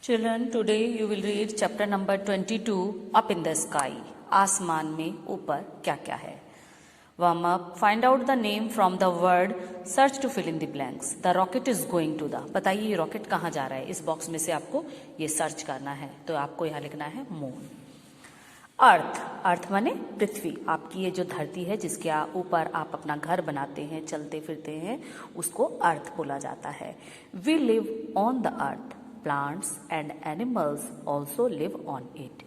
Children, today you will read chapter number 22, Up in the Sky. आसमान में ऊपर क्या क्या है. Warm up. Find out the name from the word. Search to fill in the blanks. The rocket is going to the. बताइए ये rocket कहाँ जा रहा है. इस बॉक्स में से आपको ये सर्च करना है. तो आपको यहाँ लिखना है मून. अर्थ. अर्थ माने पृथ्वी. आपकी ये जो धरती है जिसके ऊपर आप अपना घर बनाते हैं, चलते फिरते हैं, उसको अर्थ बोला जाता है. We live on the earth. Plants and animals also live on it.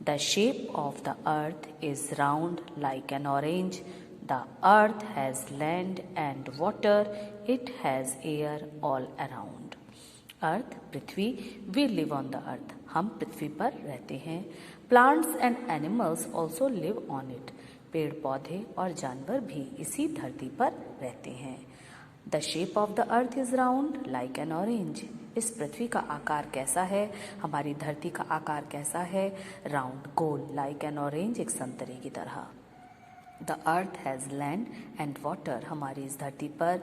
The shape of the earth is round like an orange. The earth has land and water. It has air all around. Earth Prithvi. We live on the earth. हम पृथ्वी पर रहते हैं. Plants and animals also live on it. पेड़ पौधे और जानवर भी इसी धरती पर रहते हैं. The shape of the earth is round like an orange. इस पृथ्वी का आकार कैसा है, हमारी धरती का आकार कैसा है, round goal, like an orange, एक संतरे की तरह. The earth has land and water. हमारी इस धरती पर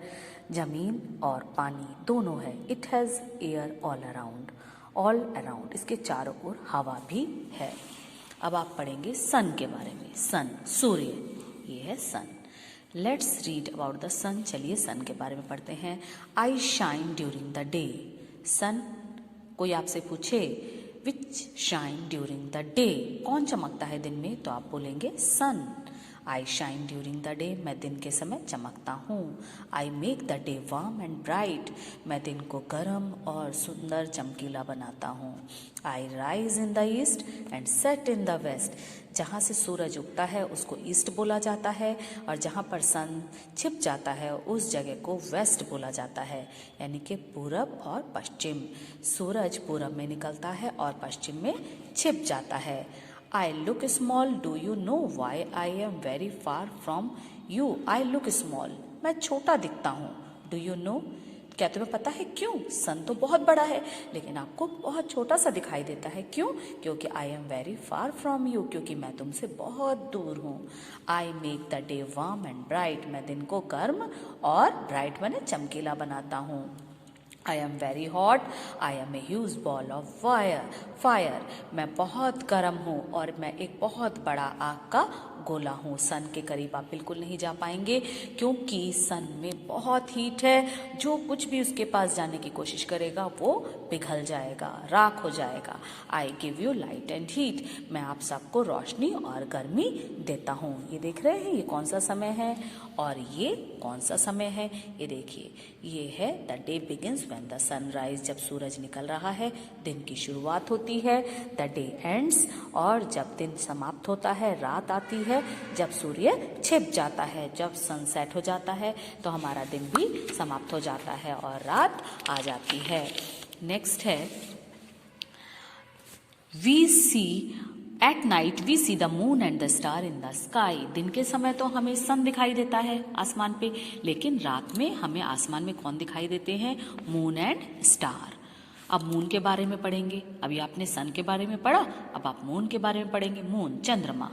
जमीन और पानी दोनों है. It has air all around. All around इसके चारों ओर हवा भी है. अब आप पढ़ेंगे सन के बारे में. सन सूर्य, ये है सन. लेट्स रीड अबाउट द सन. चलिए सन के बारे में पढ़ते हैं. आई शाइन ड्यूरिंग द डे. सन. कोई आपसे पूछे विच शाइन ड्यूरिंग द डे, कौन चमकता है दिन में, तो आप बोलेंगे सन. आई शाइन ड्यूरिंग द डे. मैं दिन के समय चमकता हूँ. I make the day warm and bright. मैं दिन को गर्म और सुंदर चमकीला बनाता हूँ. आई rise in the east and set in the west. जहाँ से सूरज उगता है उसको ईस्ट बोला जाता है, और जहाँ पर सन छिप जाता है उस जगह को वेस्ट बोला जाता है, यानी कि पूरब और पश्चिम. सूरज पूरब में निकलता है और पश्चिम में छिप जाता है. I look small. Do you know why I am very far from you? I look small. मैं छोटा दिखता हूँ. Do you know? क्या तुम्हें पता है क्यों? सन तो बहुत बड़ा है लेकिन आपको बहुत छोटा सा दिखाई देता है. क्यों? क्योंकि I am very far from you. क्योंकि मैं तुमसे बहुत दूर हूँ. I make the day warm and bright. मैं दिन को गर्म और ब्राइट माने चमकीला बनाता हूँ. I am very hot. I am a huge ball of fire. मैं बहुत गर्म हूँ और मैं एक बहुत बड़ा आग का गोला हूँ. सन के करीब आप बिल्कुल नहीं जा पाएंगे क्योंकि सन में बहुत हीट है. जो कुछ भी उसके पास जाने की कोशिश करेगा वो पिघल जाएगा, राख हो जाएगा. I give you light and heat. मैं आप सबको रोशनी और गर्मी देता हूँ. ये देख रहे हैं ये कौन सा समय है और ये कौन सा समय है. ये देखिए ये है the day begins when the sunrise. जब सूरज निकल रहा है दिन की शुरुआत होती है. The day ends. और जब दिन समाप्त होता है रात आती है. जब सूर्य छिप जाता है, जब सनसेट हो जाता है तो हमारा दिन भी समाप्त हो जाता है और रात आ जाती है. नेक्स्ट है we see at night we see the moon and the star in the sky. दिन के समय तो हमें सन दिखाई देता है आसमान पे, लेकिन रात में हमें आसमान में कौन दिखाई देते हैं? Moon and star. अब मून के बारे में पढ़ेंगे. अभी आपने सन के बारे में पढ़ा, अब आप मून के बारे में पढ़ेंगे. मून चंद्रमा.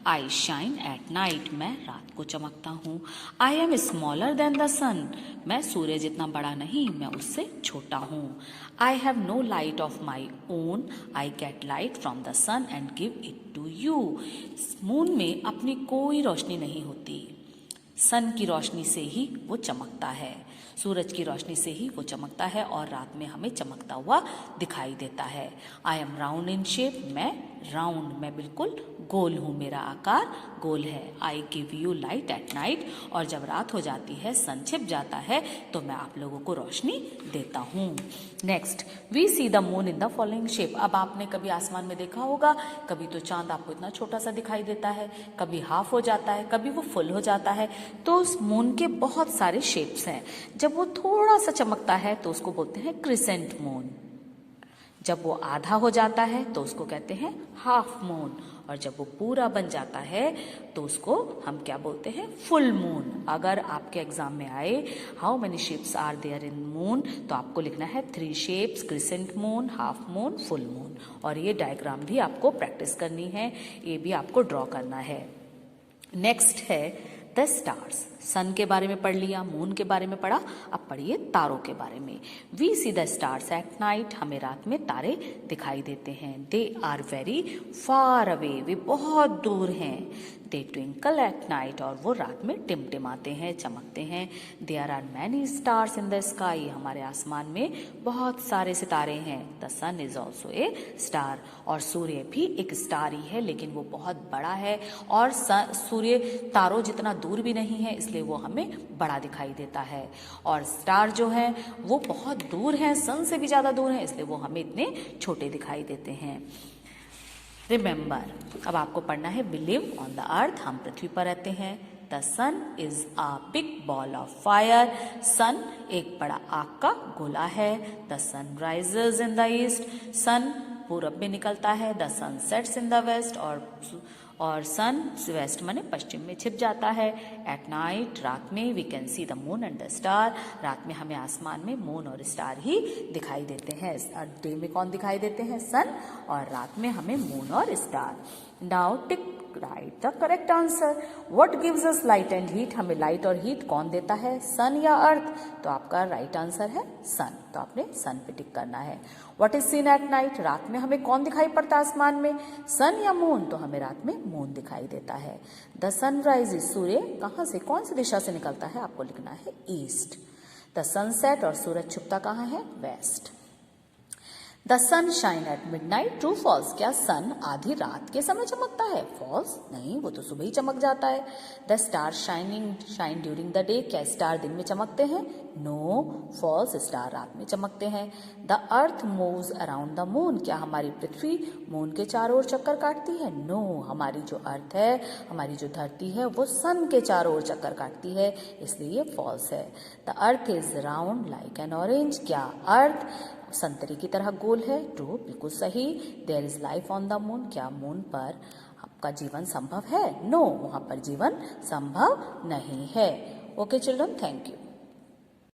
I shine at night. मैं रात को चमकता हूँ. I am smaller than the sun. मैं सूर्य जितना बड़ा नहीं, मैं उससे छोटा हूँ. I have no light of my own. I get light from the sun and give it to you. Moon में अपनी कोई रोशनी नहीं होती. सन की रोशनी से ही वो चमकता है, सूरज की रोशनी से ही वो चमकता है और रात में हमें चमकता हुआ दिखाई देता है. I am round in shape. मैं राउंड, मैं बिल्कुल गोल हूँ, मेरा आकार गोल है. I give you light at night. और जब रात हो जाती है, सन छिप जाता है, तो मैं आप लोगों को रोशनी देता हूँ. Next we see the moon in the following shape. अब आपने कभी आसमान में देखा होगा, कभी तो चांद आपको इतना छोटा सा दिखाई देता है, कभी हाफ हो जाता है, कभी वो फुल हो जाता है. तो उस मून के बहुत सारे शेप्स हैं. जब वो थोड़ा सा चमकता है तो उसको बोलते हैं क्रिसेंट मून. जब वो आधा हो जाता है तो उसको कहते हैं हाफ मून. और जब वो पूरा बन जाता है तो उसको हम क्या बोलते हैं? Full moon. अगर आपके एग्जाम में आए how many shapes are there in moon, तो आपको लिखना है 3 shapes, crescent moon, half moon, full moon. और ये डायग्राम भी आपको प्रैक्टिस करनी है, ये भी आपको ड्रॉ करना है. नेक्स्ट है द स्टार्स, सन के बारे में पढ़ लिया, मून के बारे में पढ़ा, अब पढ़िए तारों के बारे में। We see the stars at night, हमें रात में तारे दिखाई देते हैं। They are very far away, वे बहुत दूर हैं। दे ट्विंकल एट नाइट, और वो रात में टिमटिमाते हैं, चमकते हैं। There are many stars in the sky, हमारे आसमान में बहुत सारे सितारे हैं। The sun is also a star, और सूर्य भी एक स्टार ही है, लेकिन वो बहुत बड़ा है और सूर्य तारों जितना दूर भी नहीं है, इसलिए वो हमें बड़ा दिखाई देता है। और स्टार जो है वो बहुत दूर हैं, सन से भी ज़्यादा दूर हैं, इसलिए वो हमें इतने छोटे दिखाई देते हैं। रिमेंबर, अब आपको पढ़ना है we live on the earth, हम पृथ्वी पर रहते हैं। The sun is a big ball of fire, sun एक बड़ा आग का गोला है। The sun rises in the east, sun पूरब में निकलता है। The sun sets in the west, और सन वेस्ट माने पश्चिम में छिप जाता है। एट नाइट, रात में we can see the moon and the star, रात में हमें आसमान में मून और स्टार ही दिखाई देते हैं। डे में कौन दिखाई देते हैं? सन, और रात में हमें मून और star. Now tick right the correct answer. What gives us light and heat, हमें लाइट और हीट कौन देता है, सन या अर्थ? तो आपका राइट आंसर है सन, तो आपने सन पे टिक करना है। What is seen eight night, रात में हमें कौन दिखाई पड़ता है आसमान में, सन या मून? तो हमें रात में मून दिखाई देता है। द सनराइज इज, सूर्य कहाँ से, कौन सी दिशा से निकलता है? आपको लिखना है ईस्ट। द सनसेट, और सूरज छुपता कहाँ है? West. The sun shine at midnight, true false, क्या सन आधी रात के समय चमकता है? फॉल्स, नहीं, वो तो सुबह ही चमक जाता है। The star shine during the day, क्या स्टार दिन में चमकते हैं? नो, फॉल्स, स्टार रात में चमकते हैं। The earth moves around the moon, क्या हमारी पृथ्वी मून के चारों ओर चक्कर काटती है? नो, हमारी जो अर्थ है, हमारी जो धरती है, वो सन के चारों ओर चक्कर काटती है, इसलिए ये फॉल्स है। The earth is round like an orange, क्या अर्थ संतरे की तरह गोल है? ट्रू, बिल्कुल सही। There is life on the moon, क्या मून पर आपका जीवन संभव है? नो, वहां पर जीवन संभव नहीं है। Okay children, thank you.